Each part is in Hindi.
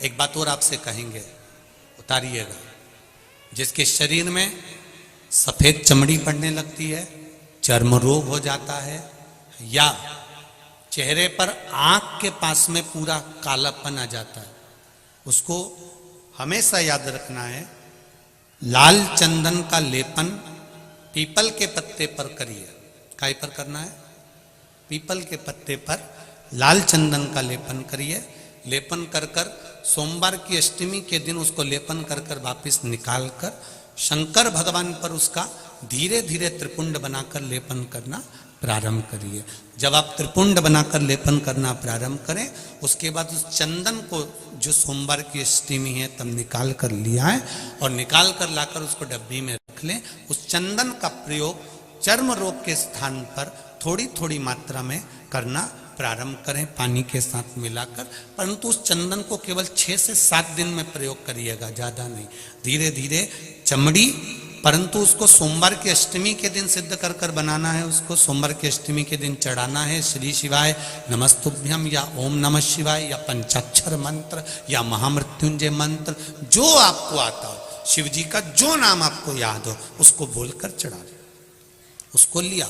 एक बात और आपसे कहेंगे, उतारिएगा। जिसके शरीर में सफेद चमड़ी पड़ने लगती है, चर्म रोग हो जाता है, या चेहरे पर आंख के पास में पूरा कालापन आ जाता है, उसको हमेशा याद रखना है, लाल चंदन का लेपन पीपल के पत्ते पर करिए। काय पर करना है? पीपल के पत्ते पर लाल चंदन का लेपन करिए। लेपन कर कर सोमवार की अष्टमी के दिन उसको लेपन कर कर वापिस निकाल कर शंकर भगवान पर उसका धीरे धीरे त्रिपुंड बनाकर लेपन करना प्रारंभ करिए। जब आप त्रिपुंड बनाकर लेपन करना प्रारंभ करें, उसके बाद उस चंदन को जो सोमवार की अष्टमी है तब निकाल कर लिया है और निकाल कर लाकर उसको डब्बी में रख लें। उस चंदन का प्रयोग चर्म रोग के स्थान पर थोड़ी थोड़ी मात्रा में करना प्रारंभ करें, पानी के साथ मिलाकर। परंतु उस चंदन को केवल 6 से 7 दिन में प्रयोग करिएगा, ज़्यादा नहीं। धीरे धीरे चमड़ी, परंतु उसको सोमवार की अष्टमी के दिन सिद्ध कर कर बनाना है। उसको सोमवार की अष्टमी के दिन चढ़ाना है श्री शिवाय नमस्तुभ्यम या ओम नमः शिवाय या पंचाक्षर मंत्र या महामृत्युंजय मंत्र, जो आपको आता हो, शिव जी का जो नाम आपको याद हो उसको बोलकर चढ़ा दो। उसको लिया,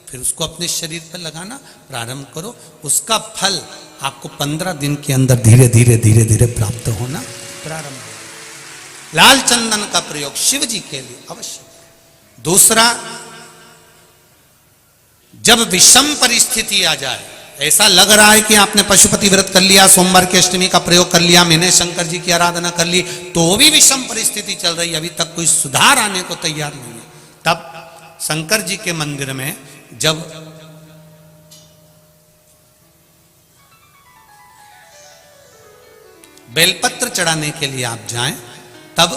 फिर उसको अपने शरीर पर लगाना प्रारंभ करो। उसका फल आपको 15 दिन के अंदर धीरे धीरे धीरे धीरे प्राप्त होना प्रारंभ हो। लाल चंदन का प्रयोग शिव जी के लिए अवश्य। दूसरा, जब विषम परिस्थिति आ जाए, ऐसा लग रहा है कि आपने पशुपति व्रत कर लिया, सोमवार की अष्टमी का प्रयोग कर लिया, मैंने शंकर जी की आराधना कर ली, तो भी विषम परिस्थिति चल रही है, अभी तक कोई सुधार आने को तैयार नहीं है, तब शंकर जी के मंदिर में जब बेलपत्र चढ़ाने के लिए आप जाएं, तब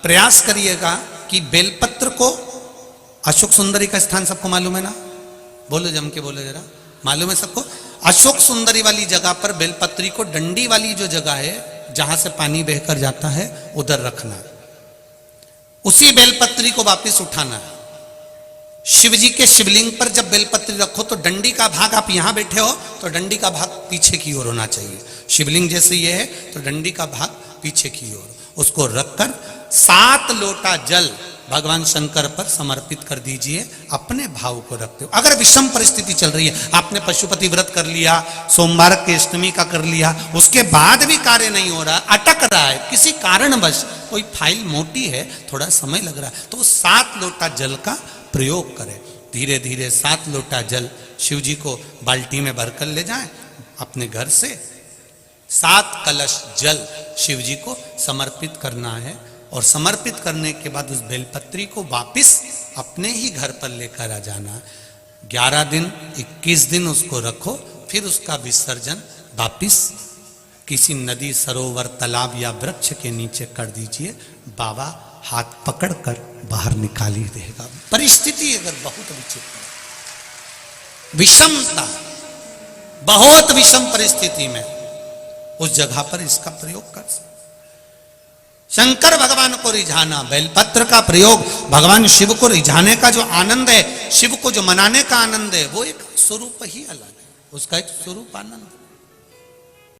प्रयास करिएगा कि बेलपत्र को, अशोक सुंदरी का स्थान सबको मालूम है ना? बोलो, जम के बोलो जरा, मालूम है सबको? अशोक सुंदरी वाली जगह पर बेलपत्री को, डंडी वाली जो जगह है जहां से पानी बहकर जाता है, उधर रखना है। उसी बेलपत्री को वापस उठाना है। शिव जी के शिवलिंग पर जब बेलपत्री रखो तो डंडी का भाग, आप यहां बैठे हो तो डंडी का भाग पीछे की ओर होना चाहिए। शिवलिंग जैसे ये है तो डंडी का भाग पीछे की ओर, उसको रखकर 7 लोटा जल भगवान शंकर पर समर्पित कर दीजिए, अपने भाव को रखते हो। अगर विषम परिस्थिति चल रही है, आपने पशुपति व्रत कर लिया, सोमवार के अष्टमी का कर लिया, उसके बाद भी कार्य नहीं हो रहा, अटक रहा है किसी कारणवश, कोई फाइल मोटी है, थोड़ा समय लग रहा है, तो 7 लोटा जल का प्रयोग करें। धीरे धीरे 7 लोटा जल शिव जी को बाल्टी में भरकर ले जाएं अपने घर से। 7 कलश जल शिव जी को समर्पित करना है और समर्पित करने के बाद उस बेलपत्री को वापिस अपने ही घर पर लेकर आ जाना। 11 दिन 21 दिन उसको रखो, फिर उसका विसर्जन वापिस किसी नदी, सरोवर, तालाब या वृक्ष के नीचे कर दीजिए। बाबा हाथ पकड़कर बाहर निकाल ही देगा। परिस्थिति अगर बहुत विचित्र, विषमता, बहुत विषम परिस्थिति में उस जगह पर इसका प्रयोग कर सकते। शंकर भगवान को रिझाना, बेलपत्र का प्रयोग भगवान शिव को रिझाने का जो आनंद है, शिव को जो मनाने का आनंद है, वो एक स्वरूप ही अलग है, उसका एक स्वरूप आनंद।